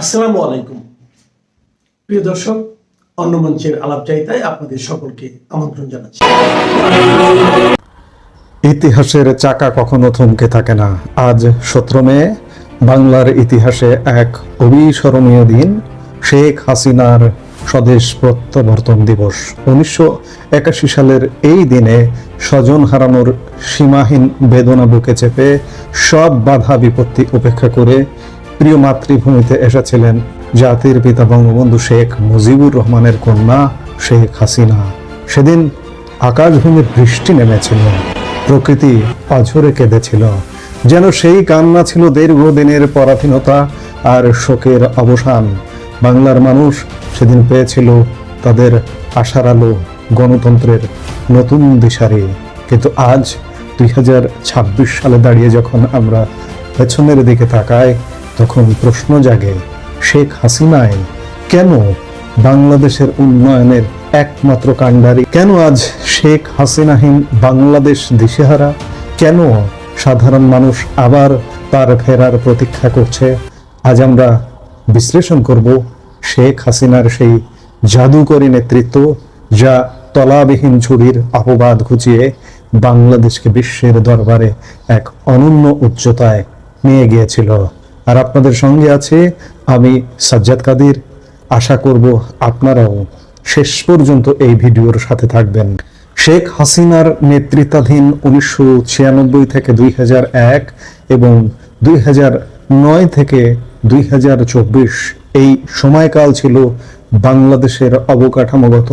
আসসালামু আলাইকুম প্রিয় দর্শক, অন্য মঞ্চের আলাপচারিতায় আপনাদের সকলকে আমন্ত্রণ জানাচ্ছি। ইতিহাসের চাকা কখনো থমকে থাকে না। আজ 17 মে বাংলার ইতিহাসে এক অবিস্মরণীয় দিন, শেখ হাসিনার স্বদেশ প্রত্যাবর্তন দিবস। 1981 সালের এই দিনে স্বজন হারানোর সীমাহীন বেদনা বুকে চেপে সব বাধা বিপত্তি উপেক্ষা করে প্রিয় মাতৃভূমিতে এসেছিলেন জাতির পিতা বঙ্গবন্ধু শেখ মুজিবুর রহমানের কন্যা শেখ হাসিনা। সেদিন আকাশভূমির বৃষ্টি নেমেছিল, প্রকৃতি অঝরে কেঁদেছিল, যেন সেই কান্না ছিল দীর্ঘদিনের পরাধীনতা আর শোকের অবসান। বাংলার মানুষ সেদিন পেয়েছিল তাদের আশার আলো, গণতন্ত্রের নতুন দিশারি। কিন্তু আজ 2026 সালে দাঁড়িয়ে যখন আমরা পেছনের দিকে তাকাই, তখন প্রশ্ন জাগে, শেখ হাসিনাই কেন বাংলাদেশের উন্নয়নের একমাত্র কাণ্ডারি? কেন আজ শেখ হাসিনাহীন বাংলাদেশ দিশেহারা? কেন সাধারণ মানুষ আবার তার ফেরার প্রতীক্ষা করছে? আজ আমরা বিশ্লেষণ করব শেখ হাসিনার সেই জাদুকরী নেতৃত্ব, যা তলাবিহীন ঝুড়ির অপবাদ ঘুচিয়ে বাংলাদেশকে বিশ্বের দরবারে এক অনন্য উচ্চতায় নিয়ে গিয়েছিল। আর আপনাদের সঙ্গে আছে আমি সাজ্জাদ কাদির। আশা করব আপনারাও শেষ পর্যন্ত এই ভিডিওর সাথে থাকবেন। শেখ হাসিনার নেতৃত্বাধীন 1996 থেকে 2001 এবং 2009 থেকে 2024 এই সময়কাল ছিল বাংলাদেশের অবকাঠামোগত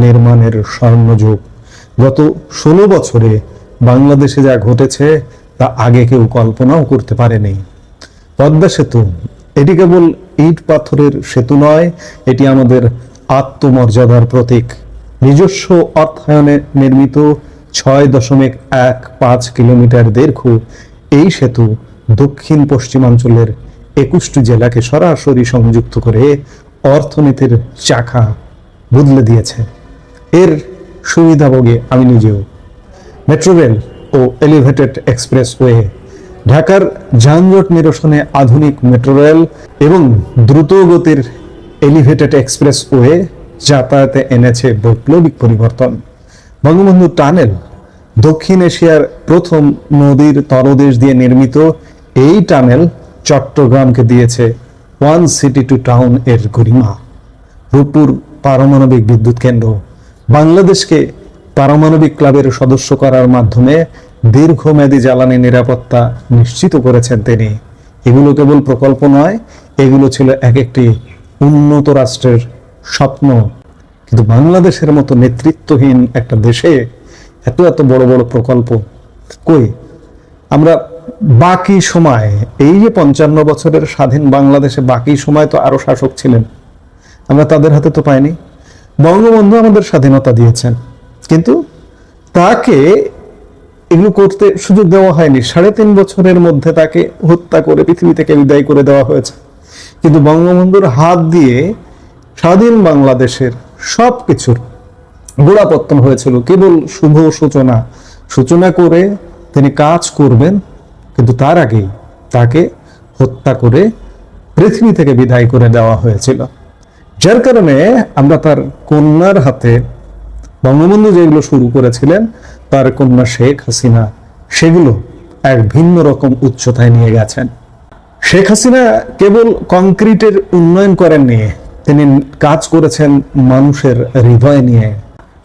নির্মাণের স্বর্ণযুগ। গত 16 বছরে বাংলাদেশে যা ঘটেছে তা আগে কেউ কল্পনাও করতে পারেনি। পদ্মা সেতু, এটি কেবল ইট পাথরের সেতু নয়, এটি আমাদের আত্মমর্যাদার প্রতীক। নিজস্ব অর্থায়নে নির্মিত 6.15 কিলোমিটার দীর্ঘ এই সেতু দক্ষিণ পশ্চিমাঞ্চলের 21টি জেলাকে সরাসরি সংযুক্ত করে অর্থনীতির চাকা বদলে দিয়েছে। এর সুবিধাভোগী আমি নিজেও। মেট্রো রেল ও এলিভেটেড এক্সপ্রেসওয়ে, ঢাকার যানজট নিরসনে আধুনিক মেট্রো রেল এবং দ্রুত গতির এলিভেটেড এক্সপ্রেসওয়ে যাতায়াতে এনেছে বৈপ্লবিক পরিবর্তন। বঙ্গবন্ধু টানেল, দক্ষিণ এশিয়ার প্রথম নদীর তলদেশ দিয়ে নির্মিত এই টানেল চট্টগ্রামকে দিয়েছে ওয়ান সিটি টু টাউন এর গরিমা। রূপপুর পারমাণবিক বিদ্যুৎ কেন্দ্র, বাংলাদেশকে পারমাণবিক ক্লাবের সদস্য করার মাধ্যমে দীর্ঘমেয়াদী জ্বালানি নিরাপত্তা নিশ্চিত করেছেন তিনি। এগুলো কেবল প্রকল্প নয়, এগুলো ছিল এক একটি উন্নত রাষ্ট্রের স্বপ্ন। কিন্তু বাংলাদেশের মতো নেতৃত্বহীন একটা দেশে এত এত বড় বড় প্রকল্প কই? আমরা বাকি সময়, এই যে 55 বছরের স্বাধীন বাংলাদেশে বাকি সময় তো আরো শাসক ছিলেন, আমরা তাদের হাতে তো পাইনি। বঙ্গবন্ধু আমাদের স্বাধীনতা দিয়েছেন, কিন্তু তাকে এগুলো করতে সুযোগ দেওয়া হয়নি। 3.5 বছরের মধ্যে তাকে হত্যা করে পৃথিবী থেকে বিদায় করে দেওয়া হয়েছে। কিন্তু বঙ্গবন্ধুর হাত দিয়ে স্বাধীন বাংলাদেশের সবকিছুর গোড়াপত্তন হয়েছিল। কেবল শুভ সূচনা করে তিনি কাজ করবেন, কিন্তু তার আগেই তাকে হত্যা করে পৃথিবী থেকে বিদায় করে দেওয়া হয়েছিল। যার কারণে আমরা তার কন্যার হাতে বঙ্গবন্ধু যেগুলো শুরু করেছিলেন, তার কন্যা শেখ হাসিনা সেগুলো এক ভিন্ন রকম উচ্চতায় নিয়ে গেছেন। শেখ হাসিনা কেবল কংক্রিটের উন্নয়ন করেননি, তিনি কাজ করেছেন মানুষের হৃদয় নিয়ে।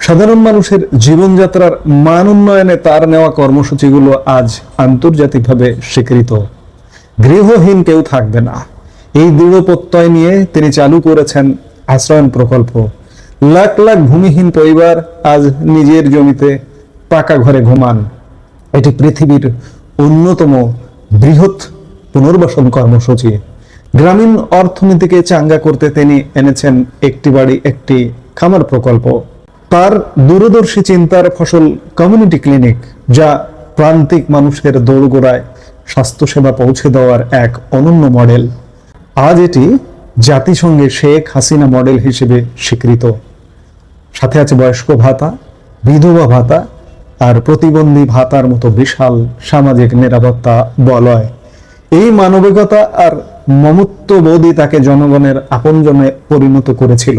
সাধারণ মানুষের জীবনযাত্রার মান উন্নয়নে তার নেওয়া কর্মসূচিগুলো আজ আন্তর্জাতিকভাবে স্বীকৃত। গৃহহীন কেউ থাকবে না, এই দৃঢ় প্রত্যয় নিয়ে তিনি চালু করেছেন আশ্রয়ন প্রকল্প। লাখ লাখ ভূমিহীন পরিবার আজ নিজের জমিতে পাকা ঘরে ঘুমান। এটি পৃথিবীর অন্যতম বৃহৎ পুনর্বাসন কর্মসূচি। গ্রামীণ অর্থনীতিকে চাঙ্গা করতে তিনি এনেছেন একটি বাড়ি একটি খামার প্রকল্প। তার দূরদর্শী চিন্তার ফসল কমিউনিটি ক্লিনিক, যা প্রান্তিক মানুষের দোরগোড়ায় স্বাস্থ্যসেবা পৌঁছে দেওয়ার এক অনন্য মডেল। আজ এটি জাতিসংঘে শেখ হাসিনা মডেল হিসেবে স্বীকৃত। সাথে আছে বয়স্ক ভাতা, বিধবা ভাতা আর প্রতিবন্ধী ভাতার মতো বিশাল সামাজিক নিরাপত্তা বলয়। এই মানবিকতা আর মমত্ববোধই তাকে জনগণের আপনজনে পরিণত করেছিল।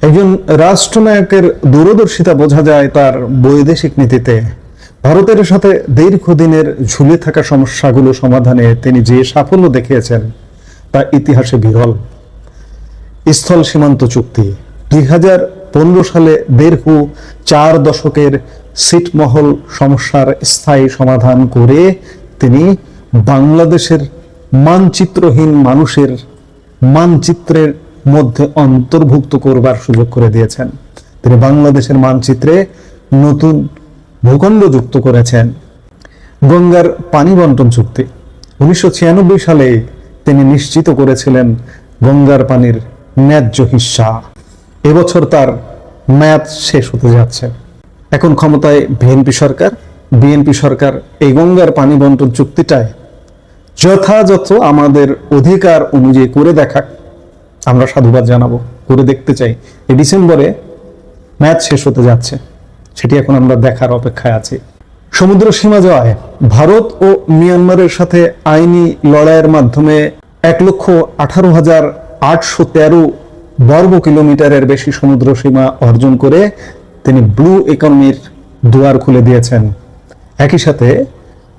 একজন রাষ্ট্রনায়কের দূরদর্শিতা বোঝা যায় তার বৈদেশিক নীতিতে। ভারতের সাথে দীর্ঘদিনের ঝুলে থাকা সমস্যাগুলো সমাধানে তিনি যে সাফল্য দেখিয়েছেন তা ইতিহাসে বিরল। স্থল সীমান্ত চুক্তি 2015 সালে দীর্ঘ 4 দশকের ছিটমহল সমস্যার স্থায়ী সমাধান করে তিনি বাংলাদেশের মানচিত্রহীন মানুষের মানচিত্রের মধ্যে অন্তর্ভুক্ত করবার সুযোগ করে দিয়েছেন। তিনি বাংলাদেশের মানচিত্রে নতুন ভূখণ্ড যুক্ত করেছেন। গঙ্গার পানি বন্টন চুক্তি 1996 সালে তিনি নিশ্চিত করেছিলেন গঙ্গার পানির ন্যায্য হিস্সা। এবছর তার মেয়াদ শেষ হতে যাচ্ছে। এখন ক্ষমতায় বিএনপি সরকার এই গঙ্গার পানি বন্টন চুক্তিটায় যথাযথ আমাদের অধিকার অনুযায়ী করে দেখাক, আমরা সাধুবাদ জানাবো, করে দেখতে চাই। এই ডিসেম্বরে ম্যাচ শেষ হতে যাচ্ছে, সেটি এখন আমরা দেখার অপেক্ষায় আছি। সমুদ্র সীমা জয় ভারত ও মিয়ানমারের সাথে আইনি লড়াইয়ের মাধ্যমে 1,18,813 বর্গ কিলোমিটারের বেশি সমুদ্র সীমা অর্জন করে তিনি ব্লু ইকোনমির দুয়ার খুলে দিয়েছেন। একই সাথে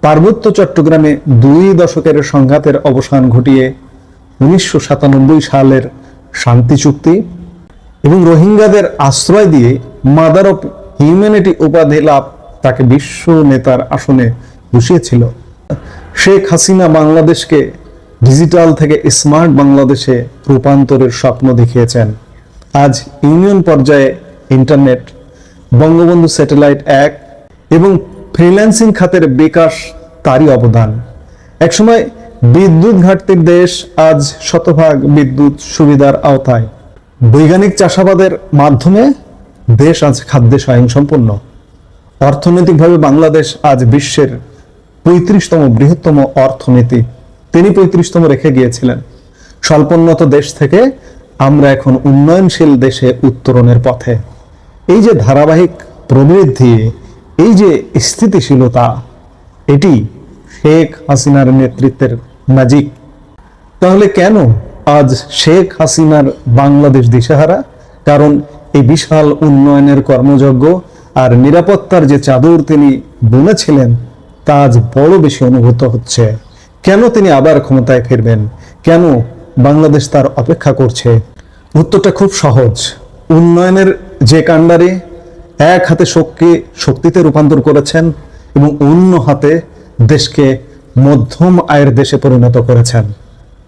পার্বত্য চট্টগ্রামে 2 দশকের সংঘাতের অবসান ঘটিয়ে 1997 সালের শান্তি চুক্তি এবং রোহিঙ্গাদের আশ্রয় দিয়ে মাদার অফ হিউম্যানিটি উপাধি লাভ তাকে বিশ্ব নেতার আসনে বসিয়েছিল। শেখ হাসিনা বাংলাদেশকে ডিজিটাল থেকে স্মার্ট বাংলাদেশে রূপান্তরের স্বপ্ন দেখিয়েছেন। আজ ইউনিয়ন পর্যায়ে ইন্টারনেট, বঙ্গবন্ধু স্যাটেলাইট 1 এবং ফ্রিল্যান্সিং খাতের বিকাশ তারই অবদান। একসময় বিদ্যুৎ ঘাটতির দেশ আজ শতভাগ বিদ্যুৎ সুবিধার আওতায়। বৈজ্ঞানিক চাষাবাদের মাধ্যমে দেশ আজ খাদ্যে স্বয়ংসম্পূর্ণ। অর্থনৈতিকভাবে বাংলাদেশ আজ বিশ্বের 35তম বৃহত্তম অর্থনীতি। তিনি 35তম রেখে গিয়েছিলেন। স্বল্পোন্নত দেশ থেকে আমরা এখন উন্নয়নশীল দেশে উত্তরণের পথে। এই যে ধারাবাহিক প্রবৃদ্ধি, এই যে স্থিতিশীলতা, এটি শেখ হাসিনার নেতৃত্বের ম্যাজিক। তাহলে কেন আজ শেখ হাসিনার বাংলাদেশ দিশেহারা? কারণ এই বিশাল উন্নয়নের কর্মযজ্ঞ আর নিরাপত্তার যে চাদর তিনি বুনেছিলেন তা আজ বড় বেশি অনুভূত হচ্ছে। কেন তিনি আবার ক্ষমতায় ফিরবেন? কেন বাংলাদেশ তার অপেক্ষা করছে? উত্তরটা খুব সহজ। উন্নয়নের যে কাণ্ডারে এক হাতে শক্তিতে রূপান্তর করেছেন এবং অন্য হাতে দেশকে মধ্যম আয়ের দেশে পরিণত করেছেন,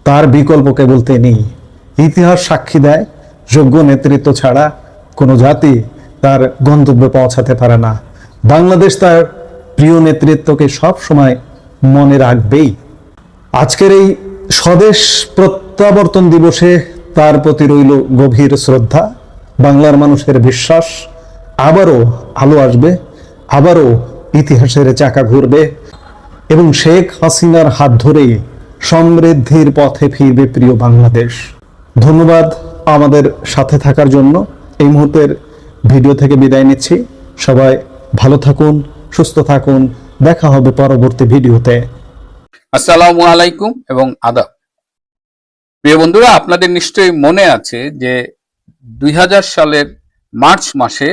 তার বিকল্প কেবল তিনি। ইতিহাস সাক্ষী দেয়, যোগ্য নেতৃত্ব ছাড়া কোনো জাতি তার গন্তব্যে পৌঁছাতে পারে না। বাংলাদেশ তার প্রিয় নেতৃত্বকে সব সময় মনে রাখবেই। আজকের এই স্বদেশ প্রত্যাবর্তন দিবসে তার প্রতি রইল গভীর শ্রদ্ধা। বাংলার মানুষের বিশ্বাস আবারও আলো আসবে, আবারও ইতিহাসের চাকা ঘুরবে এবং শেখ হাসিনার হাত ধরে সমৃদ্ধির পথে ফিরবে প্রিয় বাংলাদেশ। ধন্যবাদ আমাদের সাথে থাকার জন্য। এই মুহূর্তের ভিডিও থেকে বিদায় নিচ্ছি। সবাই ভালো থাকুন, সুস্থ থাকুন। দেখা হবে পরবর্তী ভিডিওতে। আসসালামু আলাইকুম এবং আদাব। প্রিয় বন্ধুরা, আপনাদের নিশ্চয়ই মনে আছে যে 2000 সালের মার্চ মাসে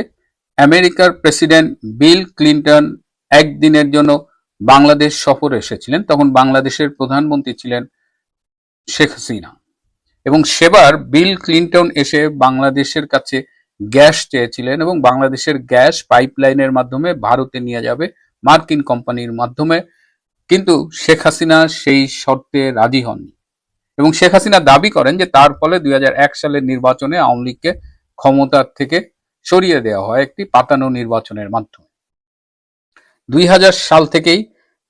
আমেরিকার প্রেসিডেন্ট বিল ক্লিন্টন একদিনের জন্য বাংলাদেশ সফরে এসেছিলেন। তখন বাংলাদেশের প্রধানমন্ত্রী ছিলেন শেখ হাসিনা এবং সেবার বিল ক্লিন্টন এসে বাংলাদেশের কাছে গ্যাস চেয়েছিলেন এবং বাংলাদেশের গ্যাস পাইপলাইনের মাধ্যমে ভারতে নিয়ে যাবে মার্কিন কোম্পানির মাধ্যমে। কিন্তু শেখ হাসিনা সেই শর্তে রাজি হননি এবং শেখ হাসিনা দাবি করেন যে তার ফলে 2001 সালের নির্বাচনে আওয়ামী লীগকে ক্ষমতার থেকে সরিয়ে দেওয়া হয় একটি পাতানো নির্বাচনের মাধ্যমে। 2000 সাল থেকেই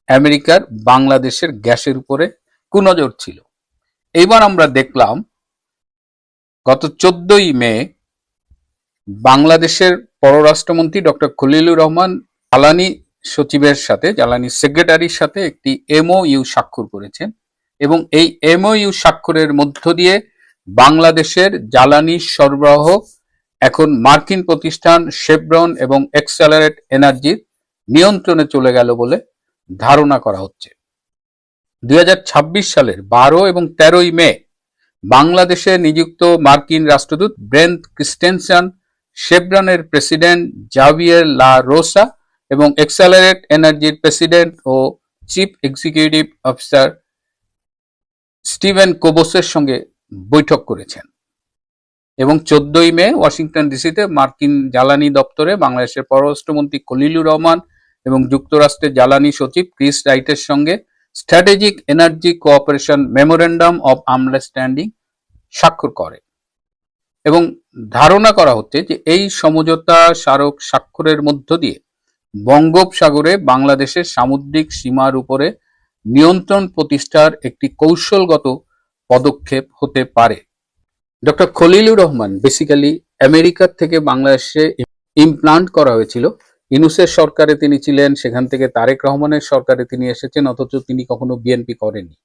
আমেরিকার বাংলাদেশের গ্যাসের উপরে কুনজর ছিল। এইবার আমরা দেখলাম গত 14ই মে বাংলাদেশের পররাষ্ট্রমন্ত্রী ডক্টর খলিলুর রহমান জ্বালানি সচিবের সাথে, জ্বালানি সেক্রেটারির সাথে একটি এমওইউ স্বাক্ষর করেছেন এবং এই এমওইউ স্বাক্ষরের মধ্য দিয়ে বাংলাদেশের জ্বালানি সরবরাহ এখন মার্কিন প্রতিষ্ঠান শেভরন এবং এক্সেলারেট এনার্জির নিয়ন্ত্রণে চলে গেল বলে ধারণা করা হচ্ছে। 2026 সালের 12 এবং 13 মে বাংলাদেশে নিযুক্ত মার্কিন রাষ্ট্রদূত ব্রেন্ট ক্রিস্টেনসন, শেভরনের প্রেসিডেন্ট জাভিয়ের লা রোসা এবং এক্সেলারেট এনার্জির প্রেসিডেন্ট ও চিফ এক্সিকিউটিভ অফিসার স্টিভেন কোবোসের সঙ্গে বৈঠক করেছেন। এবং 14 মে ওয়াশিংটন ডিসিতে মার্কিন জ্বালানি দপ্তরে বাংলাদেশের পররাষ্ট্রমন্ত্রী খলিলুর রহমান এবং যুক্তরাষ্ট্রের জ্বালানি সচিব ক্রিস রাইটের সঙ্গে strategic energy cooperation memorandum of understanding স্বাক্ষর করে। এবং ধারণা করা হচ্ছে যে এই সমঝোতা স্মারক স্বাক্ষরের মধ্য দিয়ে বঙ্গোপসাগরে বাংলাদেশের সামুদ্রিক সীমার উপরে নিয়ন্ত্রণ প্রতিষ্ঠার একটি কৌশলগত পদক্ষেপ হতে পারে। ডক্টর খলিলুর রহমান বেসিক্যালি আমেরিকার থেকে বাংলাদেশে ইমপ্লান্ট করা হয়েছিল। ইউনূসের সরকারে তিনি ছিলেন, সেখান থেকে তারেক রহমানের সরকারে তিনি এসেছেন, অথচ তিনি কখনো বিএনপি করেননি।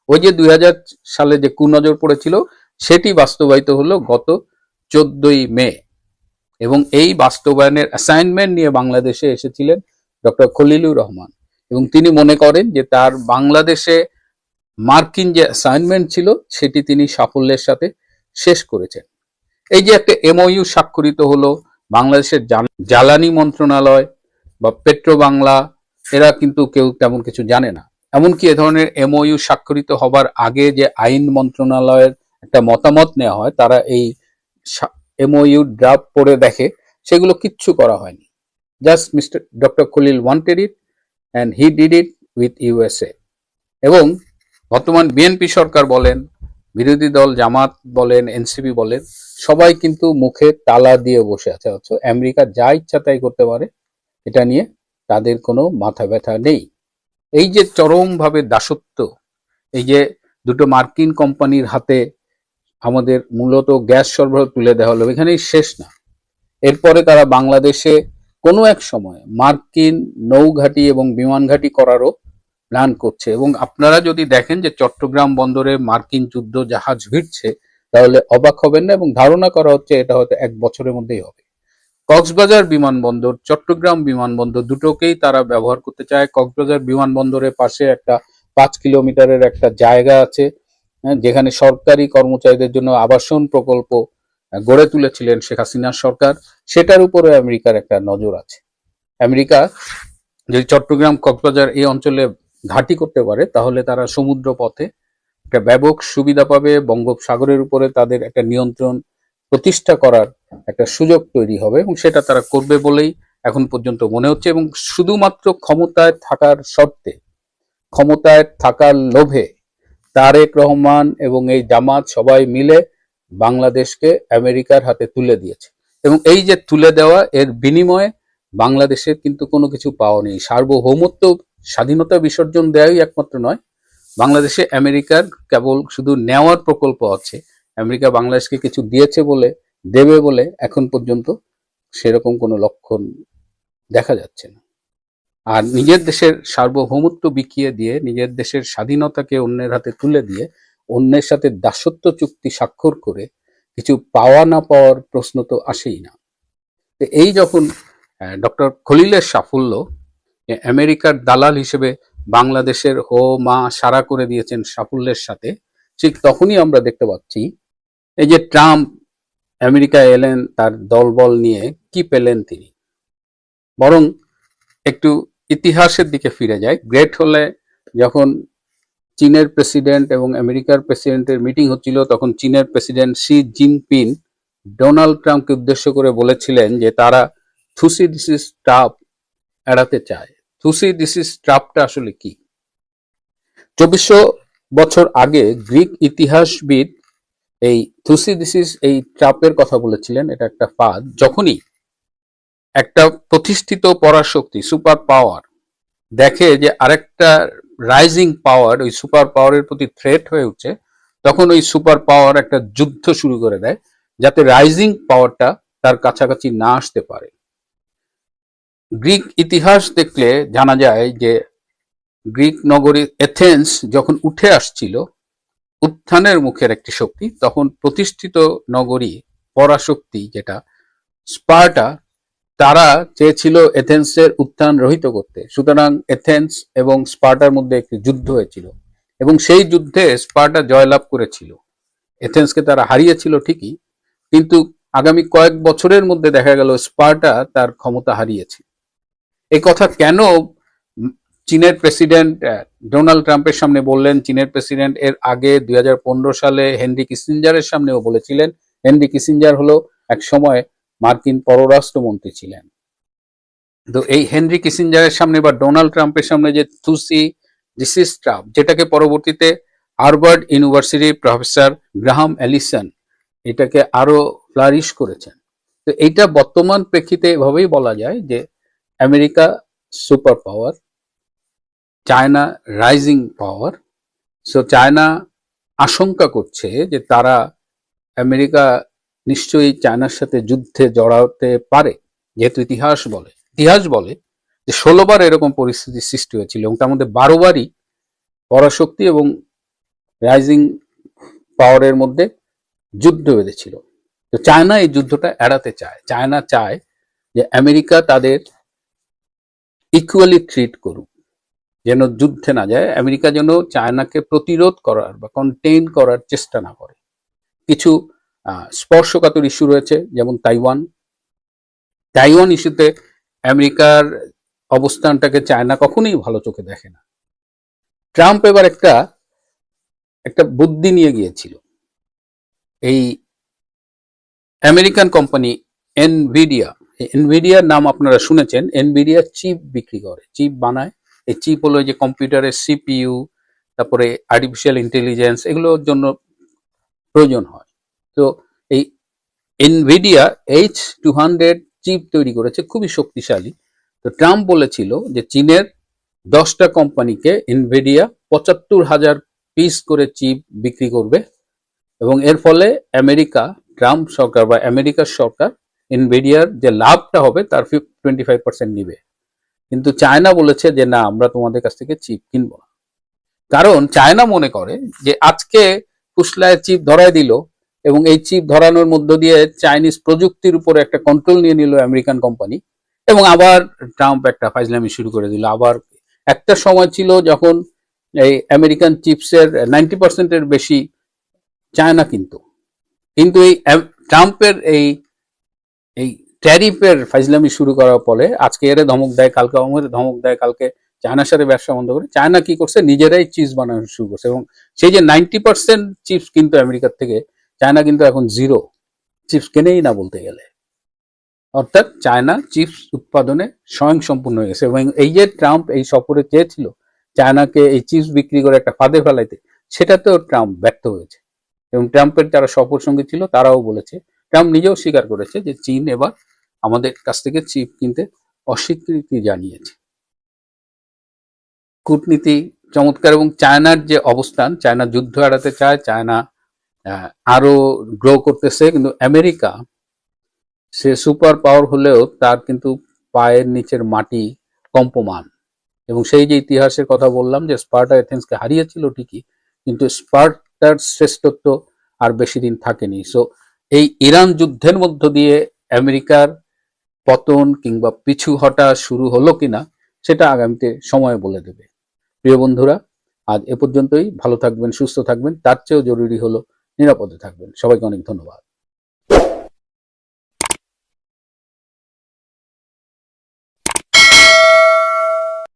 ওই যে 2000 সালে যে কুনজর পড়েছিল সেটি বাস্তবায়িত হলো গত 14 মে। এবং এই বাস্তবায়নের অ্যাসাইনমেন্ট নিয়ে বাংলাদেশে এসেছিলেন ডক্টর খলিলুর রহমান, এবং তিনি মনে করেন যে তার বাংলাদেশে মার্কিন যে অ্যাসাইনমেন্ট ছিল সেটি তিনি সাফল্যের সাথে শেষ করেছেন। এই যে একটা এমওইউ স্বাক্ষরিত হলো, বাংলাদেশের জ্বালানি মন্ত্রণালয় বা পেট্রো বাংলা এরা কিন্তু কেউ তেমন কিছু জানে না। এমনকি এ ধরনের এমওইউ স্বাক্ষরিত হবার আগে যে আইন মন্ত্রণালয়ের একটা মতামত নেওয়া হয়, তারা এই এমওইউ ড্রাফট পড়ে দেখে, সেগুলো কিচ্ছু করা হয়নি। Just mister doctor Khalil wanted it and he did it with USA. এবং বর্তমান বিএনপি সরকার বলেন, বিরোধী দল জামাত বলেন, এনসিপি বলেন, সবাই কিন্তু মুখে তালা দিয়ে বসে আছে। অথচ আমেরিকা যা ইচ্ছা তাই করতে পারে, এটা নিয়ে তাদের কোনো মাথা ব্যথা নেই। এই যে চরমভাবে দাসত্ব, এই যে দুটো মার্কিন কোম্পানির হাতে আমাদের মূলত গ্যাস সরবরাহ তুলে দেওয়া হলো, এখানেই শেষ না। এরপরে তারা বাংলাদেশে কোনো এক সময় মার্কিন নৌঘাঁটি এবং বিমান ঘাঁটি করারও প্ল্যান করছে। এবং আপনারা যদি দেখেন যে চট্টগ্রাম বন্দরে মার্কিন যুদ্ধ জাহাজ ভিড়ছে, তাহলে অবাক হবেন না, এবং ধারণা করা হচ্ছে এটা হয়তো 1 বছরের মধ্যেই হবে। কক্সবাজার বিমানবন্দর, চট্টগ্রাম বিমানবন্দর দুটোকেই তারা ব্যবহার করতে চায়। কক্সবাজার বিমানবন্দরের পাশে একটা 5 কিলোমিটারের একটা জায়গা আছে, যেখানে সরকারি কর্মচারীদের জন্য আবাসন প্রকল্প গড়ে তুলেছিলেন শেখ হাসিনার সরকার, সেটার উপরে আমেরিকার একটা নজর আছে। আমেরিকা যদি চট্টগ্রাম কক্সবাজার এই অঞ্চলে ঘাঁটি করতে পারে, তাহলে তারা সমুদ্র পথে একটা ব্যাপক সুবিধা পাবে। বঙ্গোপসাগরের উপরে তাদের একটা নিয়ন্ত্রণ প্রতিষ্ঠা করার একটা সুযোগ তৈরি হবে, এবং সেটা তারা করবে বলেই এখন পর্যন্ত মনে হচ্ছে। এবং শুধুমাত্র ক্ষমতায় থাকার শর্তে, ক্ষমতায় থাকার লোভে তারেক রহমান এবং এই জামাত সবাই মিলে বাংলাদেশকে আমেরিকার হাতে তুলে দিয়েছে। এবং এই যে তুলে দেওয়া, এর বিনিময়ে বাংলাদেশের কিন্তু কোনো কিছু পাওয়া নেই। সার্বভৌমত্ব, স্বাধীনতা বিসর্জন দেওয়াই একমাত্র নয়, বাংলাদেশে আমেরিকার কেবল শুধু নেওয়ার প্রকল্প আছে। আমেরিকা বাংলাদেশকে কিছু দিয়েছে বলে, দেবে বলে এখন পর্যন্ত সেরকম কোনো লক্ষণ দেখা যাচ্ছে না। আর নিজের দেশের সার্বভৌমত্ব বিকিয়ে দিয়ে, নিজের দেশের স্বাধীনতাকে অন্যের হাতে তুলে দিয়ে, অন্যের সাথে দাসত্ব চুক্তি স্বাক্ষর করে কিছু পাওয়া না পাওয়ার প্রশ্ন তো আসেই না। এই যখন ডক্টর খলিলের সাফল্য আমেরিকার দালাল হিসেবে বাংলাদেশের হো মা সারা করে দিয়েছেন সাফল্যের সাথে, ঠিক তখনই আমরা দেখতে পাচ্ছি এই যে ট্রাম্প আমেরিকায় এলেন তার দলবল নিয়ে, কি পেলেন তিনি? বরং একটু ইতিহাসের দিকে ফিরে যায়। গ্রেট হলে যখন চীনের প্রেসিডেন্ট এবং আমেরিকার প্রেসিডেন্টের মিটিং হচ্ছিল, তখন চীনের প্রেসিডেন্ট শি জিনপিং ডোনাল্ড ট্রাম্পকে উদ্দেশ্য করে বলেছিলেন যে তারা থুসিডিসিস ট্রাপ এড়াতে চায়। থুসিডিসিস ট্রাপটা আসলে কি? 2400 বছর আগে গ্রিক ইতিহাসবিদ এই থুসিডিসিস এই ট্রাপের কথা বলেছিলেন। এটা একটা ফাঁদ। যখনই একটা প্রতিষ্ঠিত পরাশক্তি, সুপার পাওয়ার, দেখে যে আরেকটা রাইজিং পাওয়ার ওই সুপার পাওয়ারের প্রতি থ্রেট হয়ে উঠছে, তখন ওই সুপার পাওয়ার একটা যুদ্ধ শুরু করে দেয়, যাতে রাইজিং পাওয়ারটা তার কাছাকাছি না আসতে পারে। গ্রিক ইতিহাস দেখলে জানা যায় যে গ্রিক নগরী এথেন্স যখন উঠে আসছিল, উত্থানের মুখের একটি শক্তি, তখন প্রতিষ্ঠিত নগরী পরাশক্তি যেটা স্পার্টা, তারা চেয়েছিল এথেন্সের উত্থান রহিত করতে। সুতরাং এথেন্স এবং স্পার্টার মধ্যে একটি যুদ্ধ হয়েছিল। এবং সেই যুদ্ধে স্পার্টা জয়লাভ করেছিল। এথেন্সকে তারা হারিয়েছিল ঠিকই, কিন্তু আগামী কয়েক বছরের মধ্যে দেখা গেল স্পার্টা তার ক্ষমতা হারিয়েছে। এই কথা কেন চীনের প্রেসিডেন্ট ডোনাল্ড ট্রাম্পের সামনে বললেন? চীনের প্রেসিডেন্ট এর আগে 2015 সালে হেনরি কিসিঞ্জারের সামনেও বলেছিলেন। হেনরি কিসিঞ্জার হলো এক সময় মার্কিন পররাষ্ট্রমন্ত্রী ছিলেন। তো এই হেনরি কিসিঞ্জারের সামনে বা ডোনাল্ড ট্রাম্পের সামনে যে থুসি দিস ইজ ট্রাম্প, যেটাকে পরবর্তীতে হার্ভার্ড ইউনিভার্সিটির প্রফেসর গ্রাহাম এলিসন এটাকে আরো ফ্লারিশ করেছেন। তো এইটা বর্তমান প্রেক্ষিতে এভাবেই বলা যায় যে America super power, China rising power. So China আশঙ্কা করছে যে তারা আমেরিকা নিশ্চয়ই চায়নার সাথে যুদ্ধে জড়াতে পারে, যেহেতু ইতিহাস বলে যে 16 বার এরকম পরিস্থিতির সৃষ্টি হয়েছিল এবং তার মধ্যে 12 বারই পরাশক্তি এবং রাইজিং পাওয়ারের মধ্যে যুদ্ধ বেঁধেছিল। তো চায়না এই যুদ্ধটা এড়াতে চায়। চায়না চায় যে আমেরিকা তাদের ইকুয়ালি ট্রিট করুক, যেন যুদ্ধে না যায়। আমেরিকা যেন চায়নাকে প্রতিরোধ করার বা কন্টেইন করার চেষ্টা না করে। কিছু স্পর্শকাতর ইস্যু রয়েছে, যেমন তাইওয়ান ইস্যুতে আমেরিকার অবস্থানটাকে চায়না কখনোই ভালো চোখে দেখে না। ট্রাম্প এবার একটা বুদ্ধি নিয়ে গিয়েছিল। এই আমেরিকান কোম্পানি এনভিডিয়ার নাম আপনারা শুনেছেন। এনভিডিয়া চিপ বিক্রি করে, চিপ বানায়। এই চিপ হলো যে কম্পিউটারের সিপিইউ, তারপরে আর্টিফিশিয়াল ইন্টেলিজেন্স, এগুলোর জন্য প্রয়োজন হয়। তো এই এনভিডিয়া H200 চিপ তৈরি করেছে, খুবই শক্তিশালী। তো ট্রাম্প বলেছিল যে চীনের 10টা কোম্পানিকে এনভিডিয়া 75,000 পিস করে চিপ বিক্রি করবে এবং এর ফলে ট্রাম্প সরকার বা আমেরিকার সরকার এনভিডিয়ার যে লাভটা হবে তার 25% নিবে। কিন্তু চায়না বলেছে যে না, আমরা তোমাদের কাছ থেকে চিপ কিনবো না। কারণ চায়না মনে করে যে আজকে কুশলায় চিপ ধরায় দিল এবং এই চিপ ধরানোর মধ্য দিয়ে চাইনিজ প্রযুক্তির উপর একটা কন্ট্রোল নিয়ে নিল আমেরিকান কোম্পানি, এবং আবার ট্রাম্প একটা ফাইজলামি শুরু করে দিল। আবার একটা সময় ছিল যখন এই আমেরিকান চিপসের 90%-এর বেশি চায়না কিন্তু এই ট্রাম্পের এই ট্যারিফের ফাইজলামি শুরু করার ফলে আজকে এর ধমক দেয়, কালকে অমরের ধমক দেয়, কালকে চায়নার সাথে ব্যবসা বন্ধ করে চায়না কি করছে, নিজেরাই চিপস বানানো শুরু করছে। এবং সেই যে 90% চিপস কিন্তু আমেরিকার থেকে, চায়না কিন্তু এখন 0 চিপস কেনেই না বলতে গেলে। অর্থাৎ চায়না চিপস উৎপাদনে স্বয়ংসম্পূর্ণ হয়ে গেছে। এবং এই যে ট্রাম্প এই সফরে চেয়েছিল চায়নাকে এই চিপস বিক্রি করে একটা ফাঁদে ফেলাইতে, সেটাতেও ট্রাম্প ব্যর্থ হয়েছে। এবং ট্রাম্পের যারা সফর সঙ্গী ছিল তারাও বলেছে, ট্রাম্প নিজেও স্বীকার করেছে যে চীন এবার আমাদের কাছ থেকে চিপ কিনতে অস্বীকৃতি জানিয়েছে। কূটনীতি চমৎকার। এবং চায়নার যে অবস্থান, চায়না যুদ্ধ এড়াতে চায়, চায়না আরো গ্রো করতেছে, কিন্তু আমেরিকা সে সুপার পাওয়ার হলেও তার কিন্তু পায়ের নিচের মাটি কম্পমান। এবং সেই যে ইতিহাসের কথা বললাম যে স্পার্টা এথেন্সকে হারিয়েছিল ঠিকই, কিন্তু স্পার্টার শ্রেষ্ঠত্ব আর বেশি দিন থাকেনি। সো এই ইরান যুদ্ধের মধ্য দিয়ে আমেরিকার পতন কিংবা পিছু হটা শুরু হলো কিনা সেটা আগামীতে সময় বলে দেবে। প্রিয় বন্ধুরা, আজ এ পর্যন্তই। ভালো থাকবেন, সুস্থ থাকবেন, তার চেয়েও জরুরি হলো নিরাপদে থাকবেন। সবাইকে অনেক ধন্যবাদ।